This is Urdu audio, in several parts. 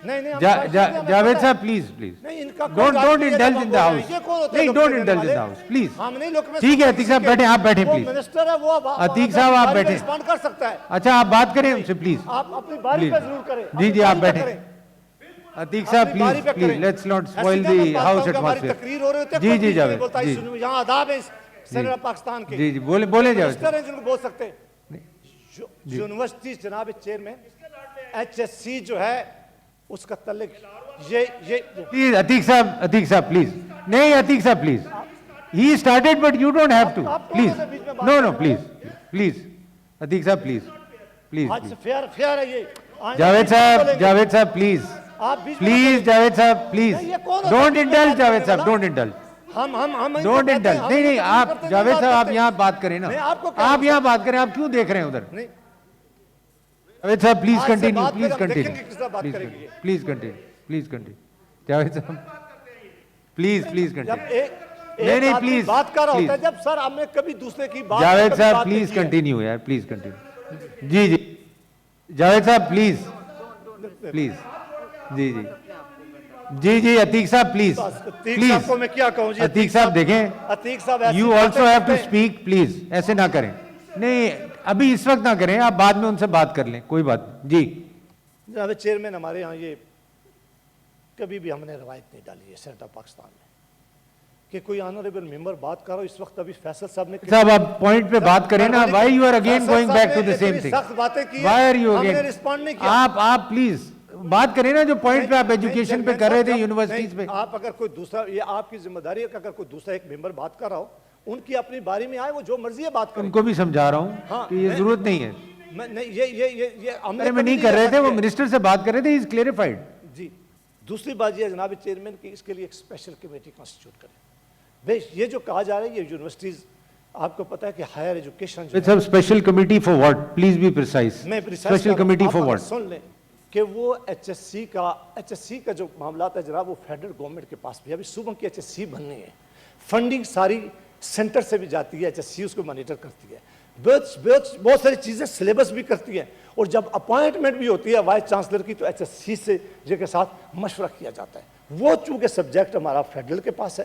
نہیں نہیں جاوید صاحب پلیز نہیں ان کا don't indulge in the house نہیں don't indulge in the house please ہم نہیں لوگ ٹھیک ہے عتیق صاححب بیٹھیں آپ بیٹھیں وہ پلیز منسٹر ہے وہ عتیق صاحب آپ بیٹھیں رسپونڈ کر سکتا ہے اچھا آپ بات کریں ان سے پلیز آپ اپنی باری پہ ضرور کریں جی جی آپ بیٹھیں Atiq sahab please let's not spoil the house atmosphere تقریر ہو رہے ہوتے جی جی جاوید جی یہاں آداب ہے سینیٹ آف پاکستان کے جی جی بولے جاوید منسٹر ہیں جن کو بول سکتے یونیورسٹی جناب چیئرمین ایچ ایس سی جو ہے اس کا تعلق یہ پلیز عتیق صاحب پلیز نہیں Atiq sahab please he started but you don't have to please no please Atiq sahab please آج فیئر ہے یہ جاوید صاحب پلیز جاوید صاحب پلیز ڈونٹ انڈلج جاوید صاحب ڈونٹ انڈلج ڈونٹ انڈلج نہیں آپ جاوید صاحب آپ یہاں بات کریں نا آپ یہاں بات کریں آپ کیوں دیکھ رہے ہیں ادھر جاوید صاحب پلیز کنٹینیو جاوید صاحب پلیز کنٹینیو نہیں پلیز بات کر رہا ہوتا ہے جب سر ہم نے کبھی دوسرے کی بات جاوید صاحب پلیز کنٹینیو یار پلیز کنٹینیو جی جاوید صاحب please G Atiq sahab please کو میں کیا کہوں جی عتیق صاحب دیکھیں Atiq sahab you also have to speak please ایسے نہ کریں نہیں ابھی اس وقت نہ کریں آپ بعد میں ان سے بات کر لیں کوئی بات جی جناب چیئرمین ہمارے ہاں یہ کبھی بھی ہم نے روایت نہیں ڈالی ہے سینیٹ آف پاکستان میں کہ کوئی آنریبل ممبر بات کرو اس وقت ابھی فیصل صاحب نے صاحب آپ پوائنٹ پہ بات کریں نا why you are again going back to the same thing سخت باتیں کی وائی آر یو ہم نے اگین رسپونڈ نہیں کیا آپ پلیز بات کریں نا جو پوائنٹ پہ آپ ایجوکیشن پہ کر رہے تھے یونیورسٹیز پہ آپ اگر کوئی دوسرا یہ آپ کی ذمہ داری ہے کہ اگر کوئی دوسرا ایک ممبر بات کر رہا ہو ان کی اپنی باری میں آئے وہ جو مرضی ہے بات کریں ان کو بھی سمجھا رہا ہوں کہ یہ ضرورت نہیں ہے میں نہیں کر رہے تھے وہ منسٹر سے بات کر رہے تھے از کلیئرفائڈ جی دوسری بات یہ ہے جناب چیئرمین کی اس کے لیے ایک اسپیشل کمیٹی کانسٹیٹیوٹ کریں بھائی یہ جو کہا جا رہا ہے یہ یونیورسٹیز آپ کو پتا ہے کہ higher education special committee for what please be precise میں اسپیشل کمیٹی فار واٹ سن لیں کہ وہ ایچ ایس سی کا جو معاملات ہے جناب وہ فیڈرل گورنمنٹ کے پاس بھی ابھی صوبوں کی ایچ ایس سی بننی ہے فنڈنگ ساری سینٹر سے بھی جاتی ہے ایچ ایس سی اس کو مانیٹر کرتی ہے بہت ساری چیزیں سلیبس بھی کرتی ہے اور جب اپوائنٹمنٹ بھی ہوتی ہے وائس چانسلر کی تو ایچ ایس سی سے جن کے ساتھ مشورہ کیا جاتا ہے وہ چونکہ سبجیکٹ ہمارا فیڈرل کے پاس ہے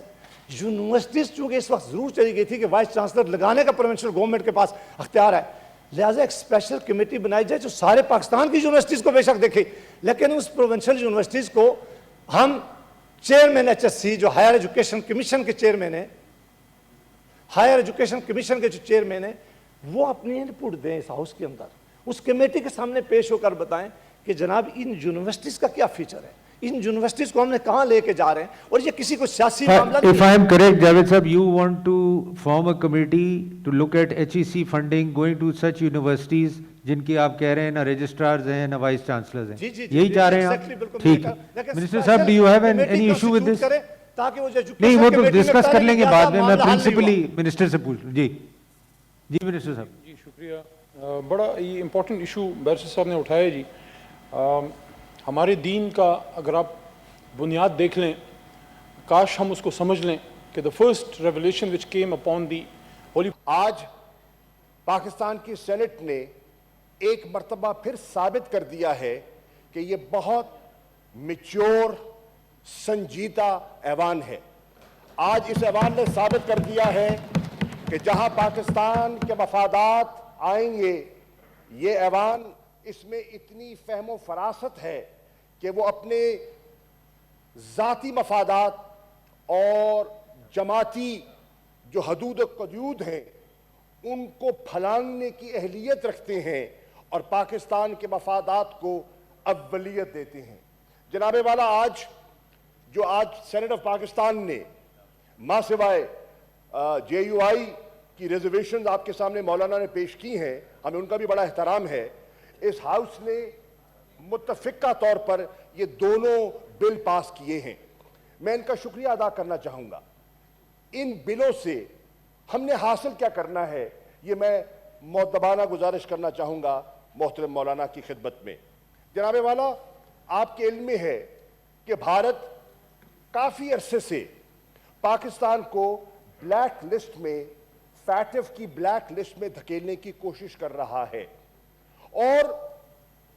یونیورسٹیز چونکہ اس وقت ضرور چلی گئی تھی کہ وائس چانسلر لگانے کا پروونشل گورنمنٹ کے پاس اختیار ہے لہٰذا ایک اسپیشل کمیٹی بنائی جائے جو سارے پاکستان کی یونیورسٹیز کو بے شک دیکھے لیکن اس پروونشل یونیورسٹیز کو ہم چیئرمین ایچ ایس سی جو ہائر ایجوکیشن کمیشن کے چیئرمین ہیں ہائر ایجوکیشن کمیشن کے جو چیئرمین ہیں وہ اپنی ان پٹ دیں اس ہاؤس کے اندر اس کمیٹی کے سامنے پیش ہو کر بتائیں کہ جناب ان یونیورسٹیز کا کیا فیچر ہے ان یونیورسٹیز کو ہم نے کہاں لے کے جا رہے ہیں اور یہ کسی کو سیاسی معاملہ If I am correct, Javed Sahab, you want to form a committee to look at HEC funding going to such universities جن کی آپ کہہ رہے ہیں نا رجسٹرارز ہیں نہ وائس چانسلرز ہیں یہی چاہ رہے ہیں آپ ٹھیک ہے منسٹر صاحب do you have any issue with this نہیں وہ تو ڈسکس کر لیں گے بعد میں پرنسپلی منسٹر سے پوچھ لوں جی منسٹر صاحب جی شکریہ بڑا یہ امپورٹنٹ ایشو بیرسٹر صاحب نے اٹھایا جی ہمارے دین کا اگر آپ بنیاد دیکھ لیں کاش ہم اس کو سمجھ لیں کہ the first revelation which came upon the holy آج پاکستان کی سینٹ نے ایک مرتبہ پھر ثابت کر دیا ہے کہ یہ بہت میچور سنجیدہ ایوان ہے آج اس ایوان نے ثابت کر دیا ہے کہ جہاں پاکستان کے مفادات آئیں گے یہ ایوان اس میں اتنی فہم و فراست ہے کہ وہ اپنے ذاتی مفادات اور جماعتی جو حدود و قیود ہیں ان کو پھلانگنے کی اہلیت رکھتے ہیں اور پاکستان کے مفادات کو اولیت دیتے ہیں جناب والا آج سینٹ آف پاکستان نے ماں سوائے جے یو آئی کی ریزرویشنز آپ کے سامنے مولانا نے پیش کی ہیں ہمیں ان کا بھی بڑا احترام ہے اس ہاؤس نے متفقہ طور پر یہ دونوں بل پاس کیے ہیں میں ان کا شکریہ ادا کرنا چاہوں گا ان بلوں سے ہم نے حاصل کیا کرنا ہے یہ میں مؤدبانہ گزارش کرنا چاہوں گا محترم مولانا کی خدمت میں جناب والا آپ کے علم میں ہے کہ بھارت کافی عرصے سے پاکستان کو بلیک لسٹ میں فیٹف کی بلیک لسٹ میں دھکیلنے کی کوشش کر رہا ہے اور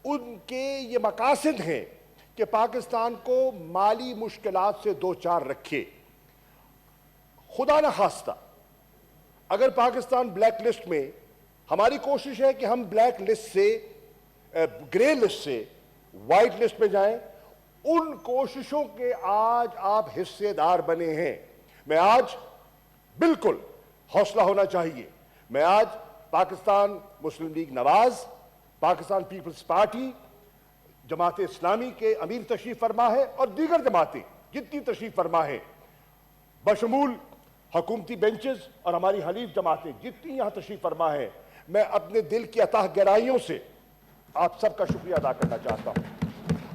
ان کے یہ مقاصد ہیں کہ پاکستان کو مالی مشکلات سے دو چار رکھے. خدا نہ خواستہ اگر پاکستان بلیک لسٹ میں، ہماری کوشش ہے کہ ہم بلیک لسٹ سے، گرے لسٹ سے وائٹ لسٹ میں جائیں، ان کوششوں کے آج آپ حصے دار بنے ہیں. میں آج بالکل حوصلہ ہونا چاہیے. میں آج پاکستان مسلم لیگ نواز، پاکستان پیپلز پارٹی، جماعت اسلامی کے امیر تشریف فرما ہے اور دیگر جماعتیں جتنی تشریف فرما ہے، بشمول حکومتی بینچز اور ہماری حلیف جماعتیں جتنی یہاں تشریف فرما ہے، میں اپنے دل کی اتاہ گہرائیوں سے آپ سب کا شکریہ ادا کرنا چاہتا ہوں.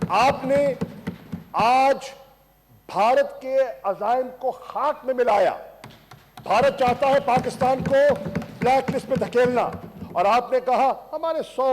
آپ نے آج بھارت کے عزائم کو خاک میں ملایا. بھارت چاہتا ہے پاکستان کو بلیک لسٹ میں دھکیلنا، اور آپ نے کہا ہمارے 100